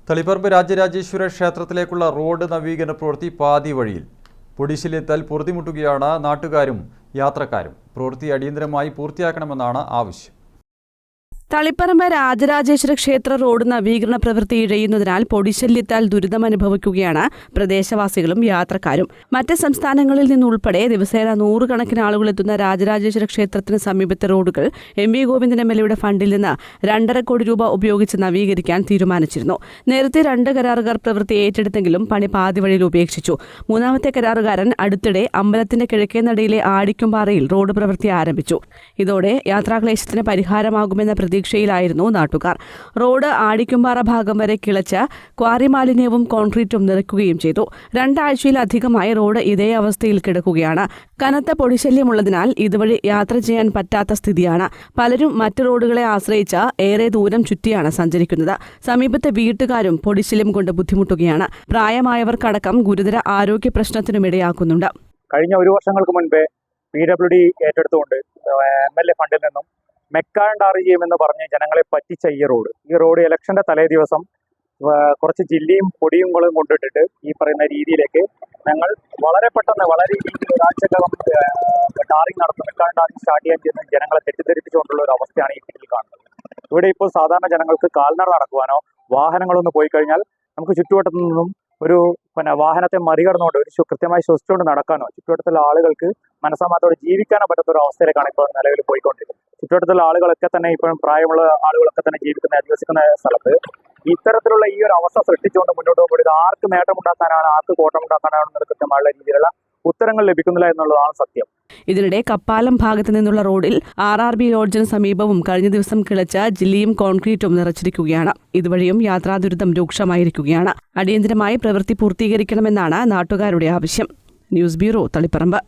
Taliparamba Rajarajeshwara ക്ഷേത്രത്തിലേക്കുള്ള road നവീകരണ പ്രവൃത്തി പാതി വഴിയിൽ. പൊടിശല്യത്താൽ പൊറുതിമുട്ടുകയാണ് നാട്ടുകാരും യാത്രക്കാരും. പ്രവൃത്തി അടിയന്തരമായി പൂർത്തിയാക്കണമെന്നാണ് ആവശ്യം. തളിപ്പറമ്പ് രാജരാജേശ്വര ക്ഷേത്ര റോഡ് നവീകരണ പ്രവൃത്തി ഇഴയുന്നതിനാൽ പൊടിശല്യത്താൽ ദുരിതമനുഭവിക്കുകയാണ് പ്രദേശവാസികളും യാത്രക്കാരും. മറ്റ് സംസ്ഥാനങ്ങളിൽ നിന്നുൾപ്പെടെ ദിവസേന 100 കണക്കിന് ആളുകൾ എത്തുന്ന രാജരാജേശ്വര ക്ഷേത്രത്തിന് സമീപത്തെ റോഡുകൾ MV ഗോവിന്ദൻ MLAയുടെ ഫണ്ടിൽ നിന്ന് 2.5 കോടി രൂപ ഉപയോഗിച്ച് നവീകരിക്കാൻ തീരുമാനിച്ചിരുന്നു. നേരത്തെ 2 കരാറുകാർ പ്രവൃത്തി ഏറ്റെടുത്തെങ്കിലും പണി പാതി വഴിയിൽ ഉപേക്ഷിച്ചു. മൂന്നാമത്തെ കരാറുകാരൻ അടുത്തിടെ അമ്പലത്തിന്റെ കിഴക്കേ നടയിലെ ആടിക്കുംപാറയിൽ റോഡ് പ്രവൃത്തി ആരംഭിച്ചു. ഇതോടെ യാത്രാക്ലേശത്തിന് പരിഹാരമാകുമെന്ന പ്രതീക്ഷയിലായിരുന്നു നാട്ടുകാർ. റോഡ് ആടിക്കുംപാറ ഭാഗം വരെ കിളച്ച് ക്വാറി മാലിന്യവും കോൺക്രീറ്റും നിറയ്ക്കുകയും ചെയ്തു. 2 ആഴ്ചയിലധികമായി റോഡ് ഇതേ അവസ്ഥയിൽ കിടക്കുകയാണ്. കനത്ത പൊടിശല്യമുള്ളതിനാൽ ഇതുവഴി യാത്ര ചെയ്യാൻ പറ്റാത്ത സ്ഥിതിയാണ്. പലരും മറ്റ് റോഡുകളെ ആശ്രയിച്ച് ഏറെ ദൂരം ചുറ്റിയാണ് സഞ്ചരിക്കുന്നത്. സമീപത്തെ വീട്ടുകാരും പൊടിശല്യം കൊണ്ട് ബുദ്ധിമുട്ടുകയാണ്. പ്രായമായവർക്കടക്കം ഗുരുതര ആരോഗ്യ പ്രശ്നത്തിനുമിടയാക്കുന്നുണ്ട്. കഴിഞ്ഞ 1 വർഷങ്ങൾക്ക് മുൻപേ PWD ഏറ്റെടുത്തുകൊണ്ട് MLA ഫണ്ടിൽ നിന്നും മെക്കാണ്ടാറ് ചെയ്യുമെന്ന് പറഞ്ഞ് ജനങ്ങളെ പറ്റിച്ച ഈ റോഡ് ഇലക്ഷന്റെ തലേ ദിവസം കുറച്ച് ജില്ലയും പൊടിയും കുളവും കൊണ്ടിട്ടിട്ട് ഈ പറയുന്ന രീതിയിലേക്ക് ഞങ്ങൾ വളരെ പെട്ടെന്ന് വളരെ രീതിയിൽ ഒരാഴ്ചക്കകം ടാറിങ് നടത്തും മെക്കാണ്ടാറിങ് സ്റ്റാർട്ട് ചെയ്യാൻ ചെയ്യുന്ന ജനങ്ങളെ തെറ്റിദ്ധരിപ്പിച്ചുകൊണ്ടുള്ള ഒരു അവസ്ഥയാണ് ഈ ഫീൽഡിൽ കാണുന്നത്. ഇവിടെ ഇപ്പോൾ സാധാരണ ജനങ്ങൾക്ക് കാൽനട നടക്കുവാനോ വാഹനങ്ങളൊന്ന് പോയി കഴിഞ്ഞാൽ നമുക്ക് ചുറ്റുവട്ടത്തു നിന്നും ഒരു വാഹനത്തെ മറികടന്നുകൊണ്ട് ഒരു കൃത്യമായി ശ്വസിച്ചുകൊണ്ട് നടക്കാനോ ചുറ്റുവട്ടത്തുള്ള ആളുകൾക്ക് മനസ്സമാനത്തോടെ ജീവിക്കാനോ പറ്റാത്ത ഒരു അവസ്ഥയിലേക്കാണ് ഇപ്പോൾ നിലവിൽ പോയിക്കൊണ്ടിരിക്കുന്നത്. ചുറ്റുവട്ടത്തുള്ള ആളുകളൊക്കെ തന്നെ ഇപ്പോഴും പ്രായമുള്ള ആളുകളൊക്കെ തന്നെ അധിവസിക്കുന്ന സ്ഥലത്ത് ഇത്തരത്തിലുള്ള ഈ ഒരു അവസ്ഥ സൃഷ്ടിച്ചുകൊണ്ട് മുന്നോട്ട് പോകുമ്പോൾ ആർക്ക് നേട്ടമുണ്ടാക്കാനാണ് ആർക്ക് കോട്ടമുണ്ടാക്കാനാണെന്നുള്ള കൃത്യമായുള്ള രീതിയിലുള്ള ഉത്തരങ്ങൾ ലഭിക്കുന്നില്ല എന്നുള്ളതാണ് സത്യം. ഇതിനിടെ കപ്പാലം ഭാഗത്തു നിന്നുള്ള റോഡിൽ RRB ലോഡ്ജിന് സമീപവും കഴിഞ്ഞ ദിവസം കിളച്ച ജില്ലിയും കോൺക്രീറ്റും നിറച്ചിരിക്കുകയാണ്. ഇതുവഴിയും യാത്രാ ദുരിതം രൂക്ഷമായിരിക്കുകയാണ്. അടിയന്തരമായി പ്രവൃത്തി പൂർത്തീകരിക്കണമെന്നാണ് നാട്ടുകാരുടെ ആവശ്യം. News bureau, Taliparamba.